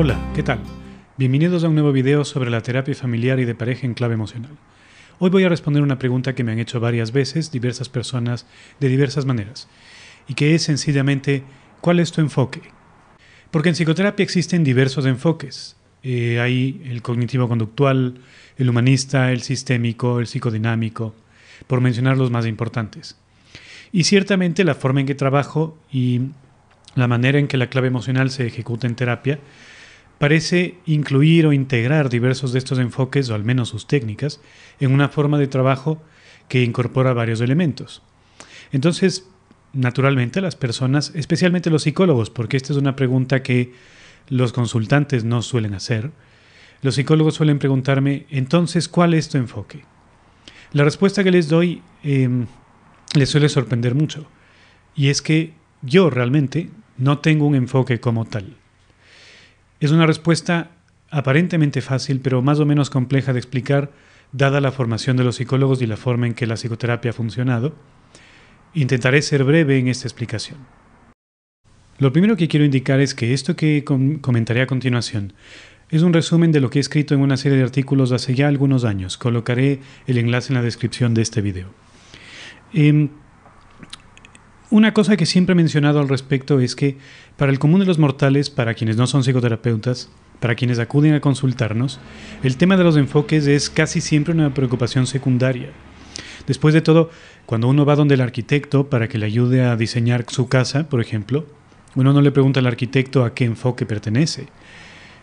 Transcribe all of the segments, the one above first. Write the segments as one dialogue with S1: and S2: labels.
S1: Hola, ¿qué tal? Bienvenidos a un nuevo video sobre la terapia familiar y de pareja en clave emocional. Hoy voy a responder una pregunta que me han hecho varias veces diversas personas de diversas maneras, y que es sencillamente ¿cuál es tu enfoque? Porque en psicoterapia existen diversos enfoques. Hay el cognitivo-conductual, el humanista, el sistémico, el psicodinámico, por mencionar los más importantes. Y ciertamente la forma en que trabajo y la manera en que la clave emocional se ejecuta en terapia parece incluir o integrar diversos de estos enfoques, o al menos sus técnicas, en una forma de trabajo que incorpora varios elementos. Entonces, naturalmente las personas, especialmente los psicólogos, porque esta es una pregunta que los consultantes no suelen hacer, los psicólogos suelen preguntarme, entonces, ¿cuál es tu enfoque? La respuesta que les doy les suele sorprender mucho, y es que yo realmente no tengo un enfoque como tal. Es una respuesta aparentemente fácil, pero más o menos compleja de explicar, dada la formación de los psicólogos y la forma en que la psicoterapia ha funcionado. Intentaré ser breve en esta explicación. Lo primero que quiero indicar es que esto que comentaré a continuación es un resumen de lo que he escrito en una serie de artículos hace ya algunos años. Colocaré el enlace en la descripción de este video. Una cosa que siempre he mencionado al respecto es que para el común de los mortales, para quienes no son psicoterapeutas, para quienes acuden a consultarnos, el tema de los enfoques es casi siempre una preocupación secundaria. Después de todo, cuando uno va donde el arquitecto para que le ayude a diseñar su casa, por ejemplo, uno no le pregunta al arquitecto a qué enfoque pertenece.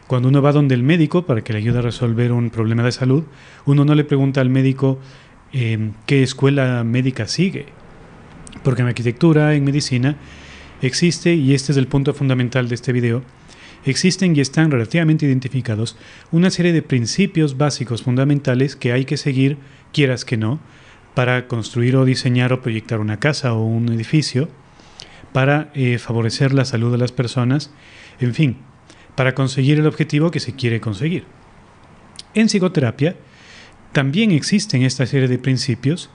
S1: Cuando uno va donde el médico para que le ayude a resolver un problema de salud, uno no le pregunta al médico qué escuela médica sigue. Porque en arquitectura, en medicina, existe, y este es el punto fundamental de este video, existen y están relativamente identificados una serie de principios básicos fundamentales que hay que seguir, quieras que no, para construir o diseñar o proyectar una casa o un edificio, para favorecer la salud de las personas, en fin, para conseguir el objetivo que se quiere conseguir. En psicoterapia también existen esta serie de principios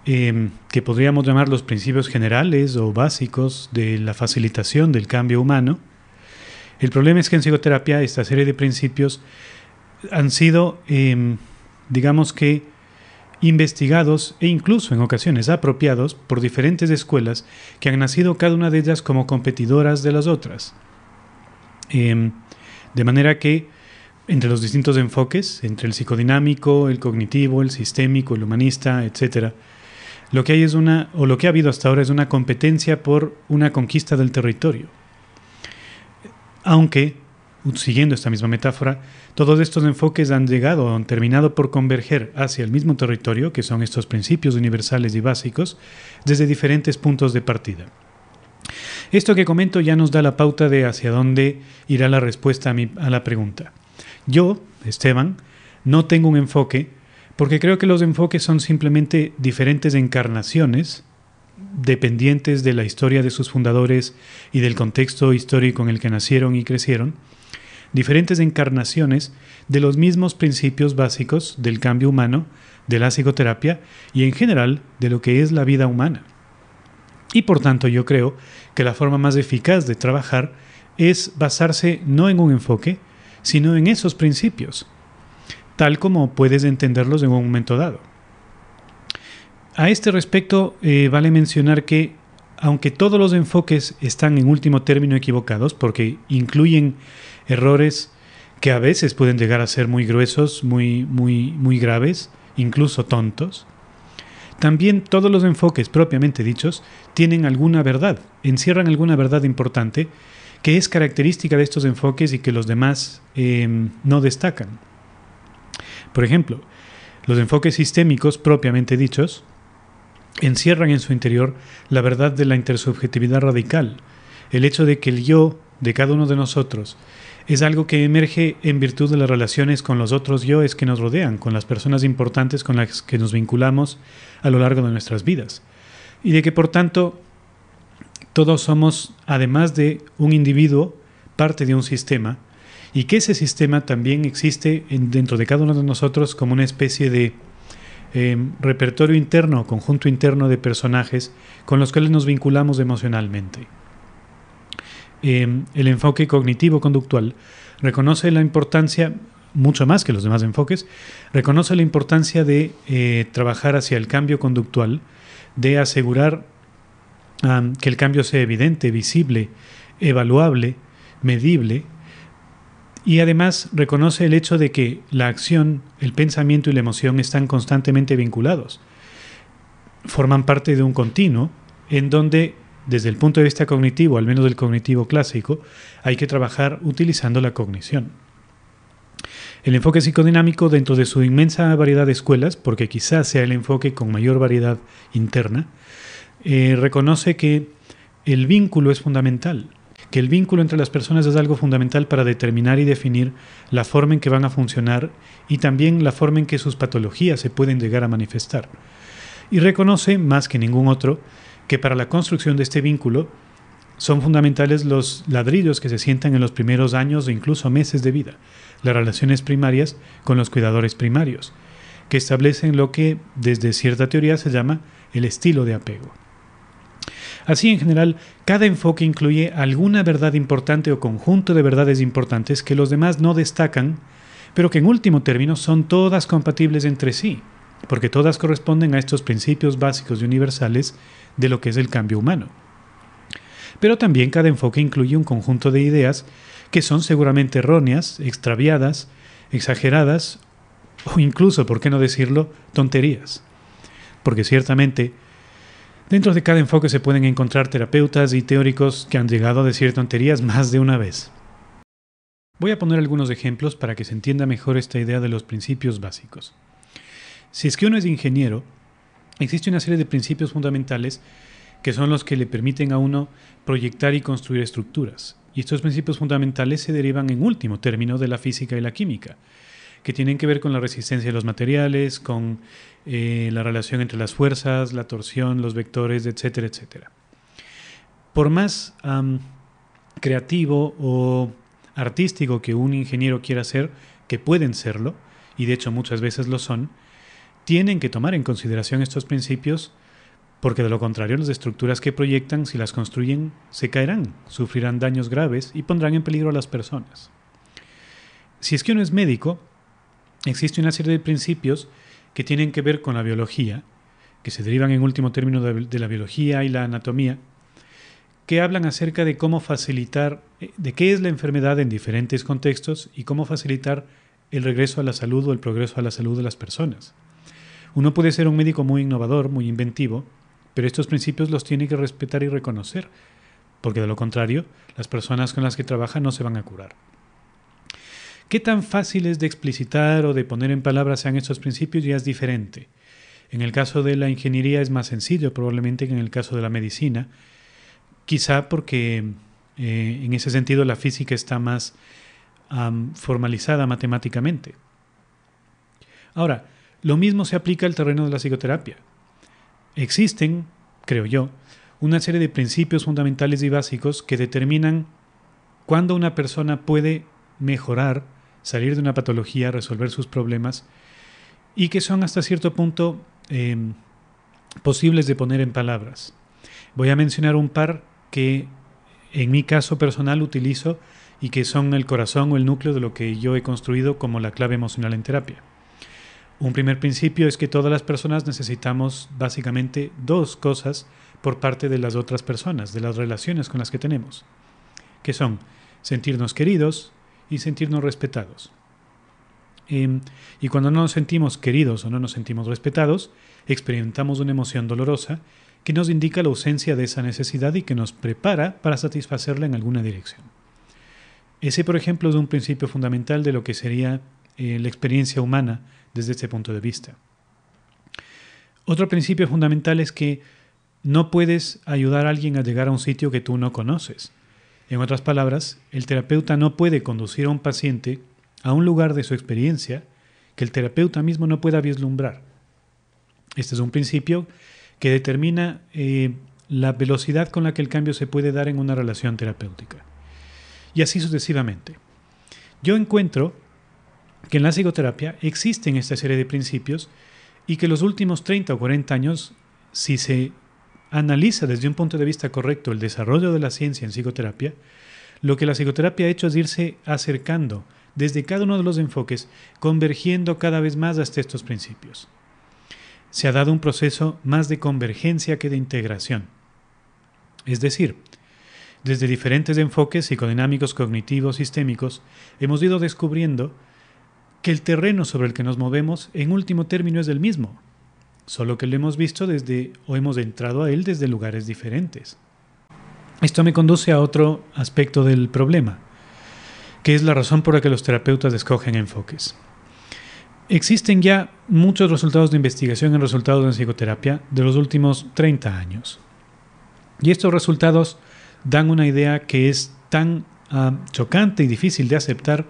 S1: que podríamos llamar los principios generales o básicos de la facilitación del cambio humano. El problema es que en psicoterapia esta serie de principios han sido, digamos que, investigados e incluso en ocasiones apropiados por diferentes escuelas que han nacido cada una de ellas como competidoras de las otras. De manera que entre los distintos enfoques, entre el psicodinámico, el cognitivo, el sistémico, el humanista, etc., lo que hay es lo que ha habido hasta ahora es una competencia por una conquista del territorio. Aunque, siguiendo esta misma metáfora, todos estos enfoques han llegado o han terminado por converger hacia el mismo territorio, que son estos principios universales y básicos, desde diferentes puntos de partida. Esto que comento ya nos da la pauta de hacia dónde irá la respuesta a la pregunta. Yo, Esteban, no tengo un enfoque porque creo que los enfoques son simplemente diferentes encarnaciones dependientes de la historia de sus fundadores y del contexto histórico en el que nacieron y crecieron, diferentes encarnaciones de los mismos principios básicos del cambio humano, de la psicoterapia y en general de lo que es la vida humana. Y por tanto yo creo que la forma más eficaz de trabajar es basarse no en un enfoque, sino en esos principios, tal como puedes entenderlos en un momento dado. A este respecto, vale mencionar que, aunque todos los enfoques están en último término equivocados, porque incluyen errores que a veces pueden llegar a ser muy gruesos, muy graves, incluso tontos, también todos los enfoques propiamente dichos tienen alguna verdad, encierran alguna verdad importante que es característica de estos enfoques y que los demás no destacan. Por ejemplo, los enfoques sistémicos propiamente dichos encierran en su interior la verdad de la intersubjetividad radical, el hecho de que el yo de cada uno de nosotros es algo que emerge en virtud de las relaciones con los otros yoes que nos rodean, con las personas importantes con las que nos vinculamos a lo largo de nuestras vidas, y de que por tanto todos somos, además de un individuo, parte de un sistema, y que ese sistema también existe dentro de cada uno de nosotros como una especie de repertorio interno, conjunto interno de personajes con los cuales nos vinculamos emocionalmente. El enfoque cognitivo-conductual reconoce la importancia, mucho más que los demás enfoques, reconoce la importancia de trabajar hacia el cambio conductual, de asegurar que el cambio sea evidente, visible, evaluable, medible, y además reconoce el hecho de que la acción, el pensamiento y la emoción están constantemente vinculados. Forman parte de un continuo en donde, desde el punto de vista cognitivo, al menos del cognitivo clásico, hay que trabajar utilizando la cognición. El enfoque psicodinámico, dentro de su inmensa variedad de escuelas, porque quizás sea el enfoque con mayor variedad interna, reconoce que el vínculo es fundamental, que el vínculo entre las personas es algo fundamental para determinar y definir la forma en que van a funcionar y también la forma en que sus patologías se pueden llegar a manifestar. Y reconoce, más que ningún otro, que para la construcción de este vínculo son fundamentales los ladrillos que se sientan en los primeros años o incluso meses de vida, las relaciones primarias con los cuidadores primarios, que establecen lo que desde cierta teoría se llama el estilo de apego. Así, en general, cada enfoque incluye alguna verdad importante o conjunto de verdades importantes que los demás no destacan, pero que en último término son todas compatibles entre sí, porque todas corresponden a estos principios básicos y universales de lo que es el cambio humano. Pero también cada enfoque incluye un conjunto de ideas que son seguramente erróneas, extraviadas, exageradas o incluso, por qué no decirlo, tonterías. Porque ciertamente, dentro de cada enfoque se pueden encontrar terapeutas y teóricos que han llegado a decir tonterías más de una vez. Voy a poner algunos ejemplos para que se entienda mejor esta idea de los principios básicos. Si es que uno es ingeniero, existe una serie de principios fundamentales que son los que le permiten a uno proyectar y construir estructuras. Y estos principios fundamentales se derivan en último término de la física y la química, que tienen que ver con la resistencia de los materiales, con la relación entre las fuerzas, la torsión, los vectores, etcétera, etcétera. Por más creativo o artístico que un ingeniero quiera ser, que pueden serlo, y de hecho muchas veces lo son, tienen que tomar en consideración estos principios, porque de lo contrario las estructuras que proyectan, si las construyen, se caerán, sufrirán daños graves y pondrán en peligro a las personas. Si es que uno es médico, existe una serie de principios que tienen que ver con la biología, que se derivan en último término de la biología y la anatomía, que hablan acerca de cómo facilitar, de qué es la enfermedad en diferentes contextos y cómo facilitar el regreso a la salud o el progreso a la salud de las personas. Uno puede ser un médico muy innovador, muy inventivo, pero estos principios los tiene que respetar y reconocer, porque de lo contrario, las personas con las que trabaja no se van a curar. ¿Qué tan fáciles de explicitar o de poner en palabras sean estos principios? Ya es diferente. En el caso de la ingeniería es más sencillo probablemente que en el caso de la medicina, quizá porque en ese sentido la física está más formalizada matemáticamente. Ahora, lo mismo se aplica al terreno de la psicoterapia. Existen, creo yo, una serie de principios fundamentales y básicos que determinan cuándo una persona puede mejorar, salir de una patología, resolver sus problemas, y que son hasta cierto punto posibles de poner en palabras. Voy a mencionar un par que en mi caso personal utilizo y que son el corazón o el núcleo de lo que yo he construido como la clave emocional en terapia. Un primer principio es que todas las personas necesitamos básicamente dos cosas por parte de las otras personas, de las relaciones con las que tenemos, que son sentirnos queridos y sentirnos respetados. Y cuando no nos sentimos queridos o no nos sentimos respetados, experimentamos una emoción dolorosa que nos indica la ausencia de esa necesidad y que nos prepara para satisfacerla en alguna dirección. Ese, por ejemplo, es un principio fundamental de lo que sería la experiencia humana desde este punto de vista. Otro principio fundamental es que no puedes ayudar a alguien a llegar a un sitio que tú no conoces. En otras palabras, el terapeuta no puede conducir a un paciente a un lugar de su experiencia que el terapeuta mismo no pueda vislumbrar. Este es un principio que determina la velocidad con la que el cambio se puede dar en una relación terapéutica. Y así sucesivamente. Yo encuentro que en la psicoterapia existen esta serie de principios y que los últimos 30 o 40 años, si se analiza desde un punto de vista correcto el desarrollo de la ciencia en psicoterapia, lo que la psicoterapia ha hecho es irse acercando desde cada uno de los enfoques, convergiendo cada vez más hasta estos principios. Se ha dado un proceso más de convergencia que de integración. Es decir, desde diferentes enfoques psicodinámicos, cognitivos, sistémicos, hemos ido descubriendo que el terreno sobre el que nos movemos, en último término, es el mismo, solo que lo hemos visto o hemos entrado a él desde lugares diferentes. Esto me conduce a otro aspecto del problema, que es la razón por la que los terapeutas escogen enfoques. Existen ya muchos resultados de investigación en resultados en psicoterapia de los últimos 30 años. Y estos resultados dan una idea que es tan chocante y difícil de aceptar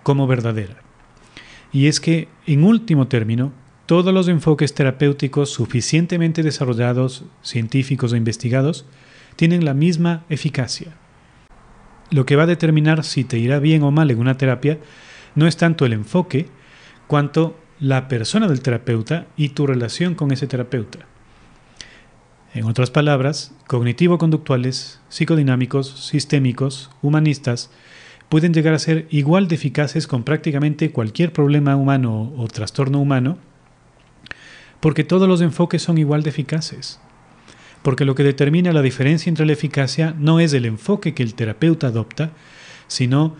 S1: como verdadera. Y es que, en último término, todos los enfoques terapéuticos suficientemente desarrollados, científicos o investigados, tienen la misma eficacia. Lo que va a determinar si te irá bien o mal en una terapia no es tanto el enfoque, cuanto la persona del terapeuta y tu relación con ese terapeuta. En otras palabras, cognitivo-conductuales, psicodinámicos, sistémicos, humanistas, pueden llegar a ser igual de eficaces con prácticamente cualquier problema humano o trastorno humano, porque todos los enfoques son igual de eficaces. Porque lo que determina la diferencia entre la eficacia no es el enfoque que el terapeuta adopta, sino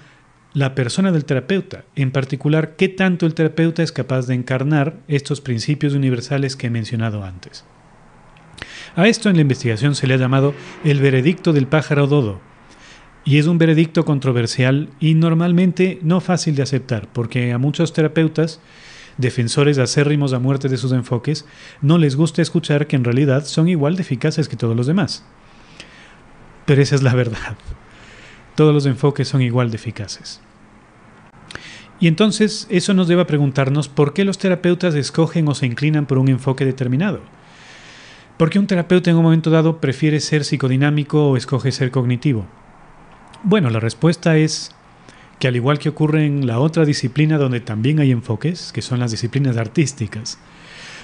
S1: la persona del terapeuta, en particular qué tanto el terapeuta es capaz de encarnar estos principios universales que he mencionado antes. A esto en la investigación se le ha llamado el veredicto del pájaro dodo, y es un veredicto controversial y normalmente no fácil de aceptar, porque a muchos terapeutas, defensores acérrimos a muerte de sus enfoques, no les gusta escuchar que en realidad son igual de eficaces que todos los demás. Pero esa es la verdad. Todos los enfoques son igual de eficaces. Y entonces eso nos lleva a preguntarnos por qué los terapeutas escogen o se inclinan por un enfoque determinado. ¿Por qué un terapeuta en un momento dado prefiere ser psicodinámico o escoge ser cognitivo? Bueno, la respuesta es que al igual que ocurre en la otra disciplina donde también hay enfoques, que son las disciplinas artísticas,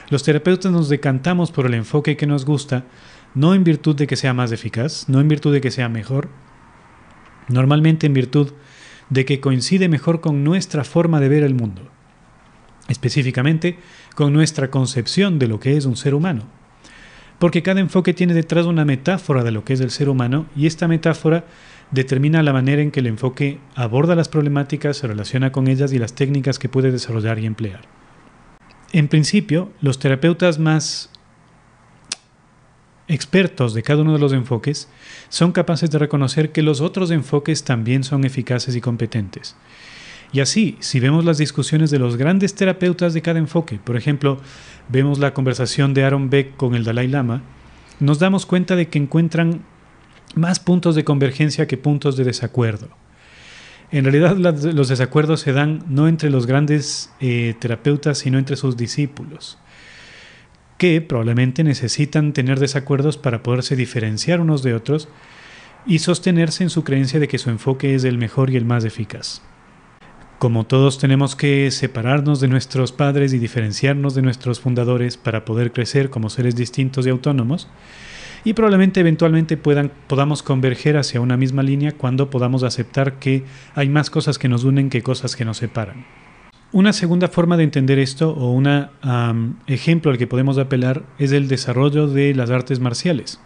S1: los terapeutas nos decantamos por el enfoque que nos gusta, no en virtud de que sea más eficaz, no en virtud de que sea mejor, normalmente en virtud de que coincide mejor con nuestra forma de ver el mundo, específicamente con nuestra concepción de lo que es un ser humano. Porque cada enfoque tiene detrás una metáfora de lo que es el ser humano y esta metáfora determina la manera en que el enfoque aborda las problemáticas, se relaciona con ellas y las técnicas que puede desarrollar y emplear. En principio, los terapeutas más expertos de cada uno de los enfoques son capaces de reconocer que los otros enfoques también son eficaces y competentes. Y así, si vemos las discusiones de los grandes terapeutas de cada enfoque, por ejemplo, vemos la conversación de Aaron Beck con el Dalai Lama, nos damos cuenta de que encuentran más puntos de convergencia que puntos de desacuerdo. En realidad los desacuerdos se dan no entre los grandes terapeutas, sino entre sus discípulos, que probablemente necesitan tener desacuerdos para poderse diferenciar unos de otros y sostenerse en su creencia de que su enfoque es el mejor y el más eficaz. Como todos tenemos que separarnos de nuestros padres y diferenciarnos de nuestros fundadores para poder crecer como seres distintos y autónomos, y probablemente eventualmente podamos converger hacia una misma línea cuando podamos aceptar que hay más cosas que nos unen que cosas que nos separan. Una segunda forma de entender esto, o un ejemplo al que podemos apelar, es el desarrollo de las artes marciales.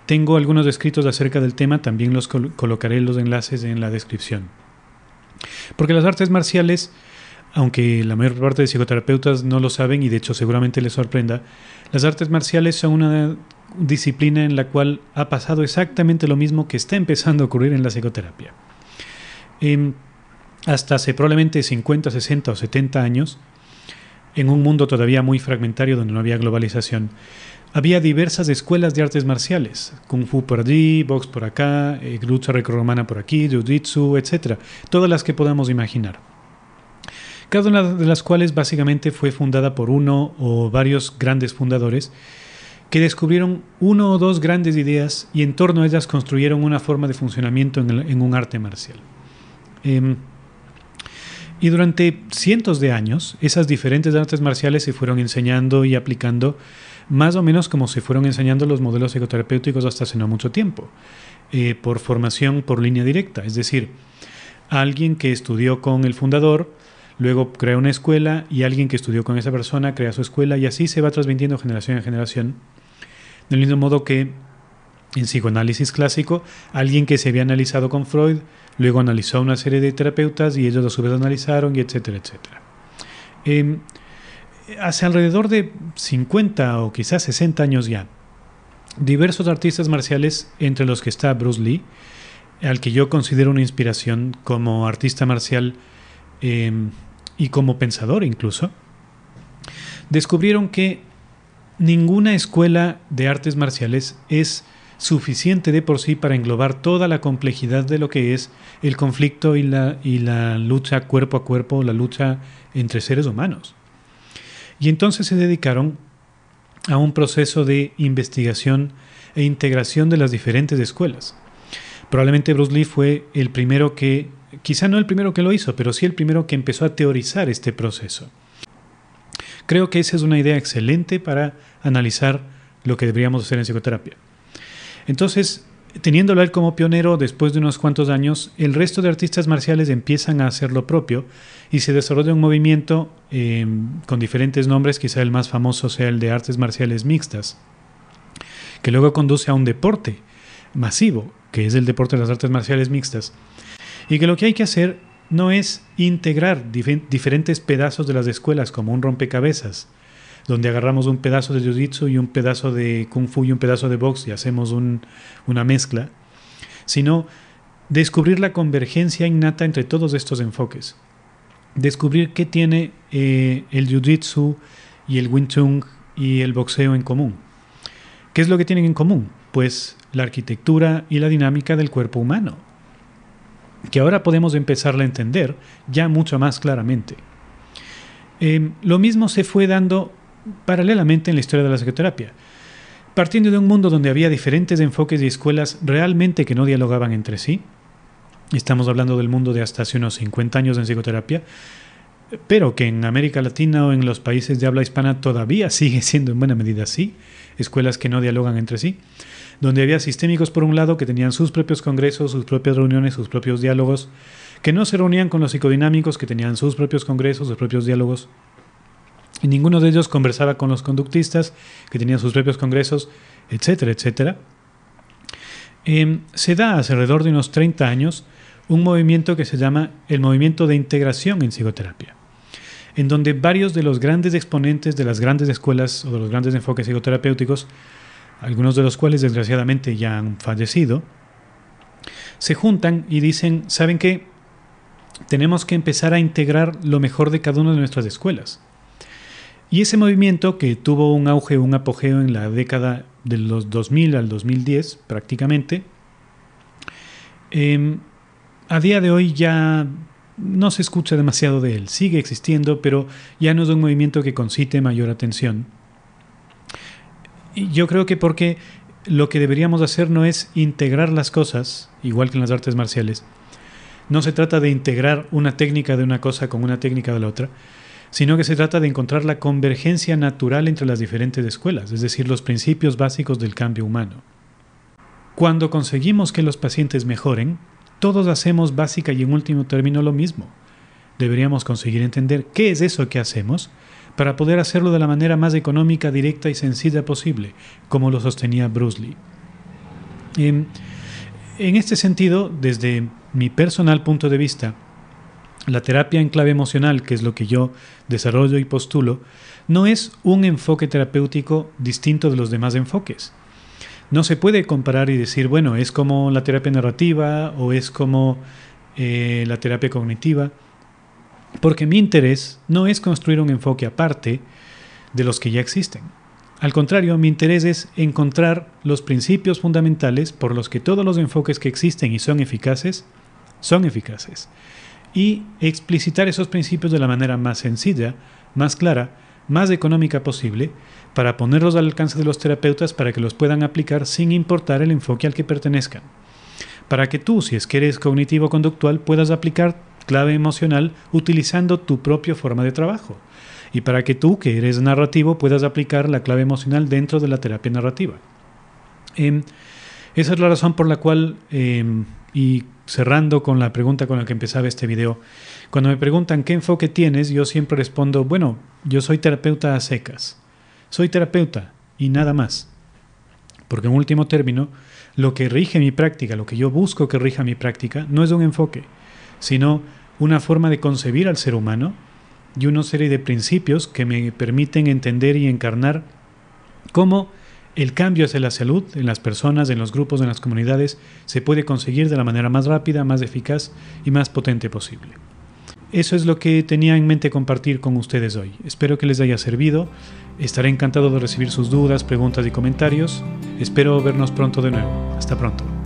S1: Tengo algunos escritos acerca del tema, también los colocaré los enlaces en la descripción. Porque las artes marciales, aunque la mayor parte de psicoterapeutas no lo saben y de hecho seguramente les sorprenda, las artes marciales son una disciplina en la cual ha pasado exactamente lo mismo que está empezando a ocurrir en la psicoterapia. Hasta hace probablemente 50, 60 o 70 años, en un mundo todavía muy fragmentario donde no había globalización, había diversas escuelas de artes marciales, Kung Fu por allí, Box por acá, lucha grecorromana por aquí, Jiu-Jitsu, etc. Todas las que podamos imaginar. Cada una de las cuales básicamente fue fundada por uno o varios grandes fundadores que descubrieron uno o dos grandes ideas y en torno a ellas construyeron una forma de funcionamiento en un arte marcial. Y durante cientos de años, esas diferentes artes marciales se fueron enseñando y aplicando más o menos como se fueron enseñando los modelos psicoterapéuticos hasta hace no mucho tiempo, por formación por línea directa, es decir, alguien que estudió con el fundador, luego crea una escuela y alguien que estudió con esa persona crea su escuela y así se va transmitiendo generación en generación, del mismo modo que en psicoanálisis clásico, alguien que se había analizado con Freud, luego analizó a una serie de terapeutas y ellos a su vez analizaron, y etcétera, etcétera. Hace alrededor de 50 o quizás 60 años ya, diversos artistas marciales, entre los que está Bruce Lee, al que yo considero una inspiración como artista marcial y como pensador incluso, descubrieron que ninguna escuela de artes marciales es suficiente de por sí para englobar toda la complejidad de lo que es el conflicto y la lucha cuerpo a cuerpo, la lucha entre seres humanos. Y entonces se dedicaron a un proceso de investigación e integración de las diferentes escuelas. Probablemente Bruce Lee fue el primero que, quizá no el primero que lo hizo, pero sí el primero que empezó a teorizar este proceso. Creo que esa es una idea excelente para analizar lo que deberíamos hacer en psicoterapia. Entonces, teniéndolo a él como pionero, después de unos cuantos años, el resto de artistas marciales empiezan a hacer lo propio y se desarrolla un movimiento con diferentes nombres, quizá el más famoso sea el de artes marciales mixtas, que luego conduce a un deporte masivo, que es el deporte de las artes marciales mixtas, y que lo que hay que hacer no es integrar diferentes pedazos de las escuelas como un rompecabezas, donde agarramos un pedazo de jiu-jitsu y un pedazo de kung fu y un pedazo de box y hacemos una mezcla, sino descubrir la convergencia innata entre todos estos enfoques. Descubrir qué tiene el jiu-jitsu y el wing chun y el boxeo en común. ¿Qué es lo que tienen en común? Pues la arquitectura y la dinámica del cuerpo humano, que ahora podemos empezarla a entender ya mucho más claramente. Lo mismo se fue dando paralelamente en la historia de la psicoterapia, partiendo de un mundo donde había diferentes enfoques y escuelas realmente que no dialogaban entre sí. Estamos hablando del mundo de hasta hace unos 50 años en psicoterapia, pero que en América Latina o en los países de habla hispana todavía sigue siendo en buena medida así, escuelas que no dialogan entre sí, donde había sistémicos por un lado que tenían sus propios congresos, sus propias reuniones, sus propios diálogos, que no se reunían con los psicodinámicos que tenían sus propios congresos, sus propios diálogos, y ninguno de ellos conversaba con los conductistas que tenían sus propios congresos, etcétera, etcétera. Se da hace alrededor de unos 30 años un movimiento que se llama el movimiento de integración en psicoterapia, en donde varios de los grandes exponentes de las grandes escuelas o de los grandes enfoques psicoterapéuticos, algunos de los cuales desgraciadamente ya han fallecido, se juntan y dicen, ¿saben qué? Tenemos que empezar a integrar lo mejor de cada una de nuestras escuelas. Y ese movimiento, que tuvo un auge, un apogeo en la década de los 2000 al 2010 prácticamente, a día de hoy ya no se escucha demasiado de él. Sigue existiendo, pero ya no es un movimiento que concite mayor atención. Y yo creo que porque lo que deberíamos hacer no es integrar las cosas, igual que en las artes marciales. No se trata de integrar una técnica de una cosa con una técnica de la otra, sino que se trata de encontrar la convergencia natural entre las diferentes escuelas, es decir, los principios básicos del cambio humano. Cuando conseguimos que los pacientes mejoren, todos hacemos básica y en último término lo mismo. Deberíamos conseguir entender qué es eso que hacemos para poder hacerlo de la manera más económica, directa y sencilla posible, como lo sostenía Bruce Lee. En este sentido, desde mi personal punto de vista, la terapia en clave emocional, que es lo que yo desarrollo y postulo, no es un enfoque terapéutico distinto de los demás enfoques. No se puede comparar y decir, bueno, es como la terapia narrativa o es como la terapia cognitiva, porque mi interés no es construir un enfoque aparte de los que ya existen. Al contrario, mi interés es encontrar los principios fundamentales por los que todos los enfoques que existen y son eficaces, y explicitar esos principios de la manera más sencilla, más clara, más económica posible, para ponerlos al alcance de los terapeutas para que los puedan aplicar sin importar el enfoque al que pertenezcan. Para que tú, si es que eres cognitivo-conductual, puedas aplicar clave emocional utilizando tu propia forma de trabajo. y para que tú, que eres narrativo, puedas aplicar la clave emocional dentro de la terapia narrativa. Esa es la razón por la cual, y cerrando con la pregunta con la que empezaba este video, cuando me preguntan qué enfoque tienes, yo siempre respondo, bueno, yo soy terapeuta a secas. Soy terapeuta y nada más. Porque en último término, lo que rige mi práctica, lo que yo busco que rija mi práctica, no es un enfoque, sino una forma de concebir al ser humano y una serie de principios que me permiten entender y encarnar cómo el cambio hacia la salud en las personas, en los grupos, en las comunidades, se puede conseguir de la manera más rápida, más eficaz y más potente posible. Eso es lo que tenía en mente compartir con ustedes hoy. Espero que les haya servido. Estaré encantado de recibir sus dudas, preguntas y comentarios. Espero vernos pronto de nuevo. Hasta pronto.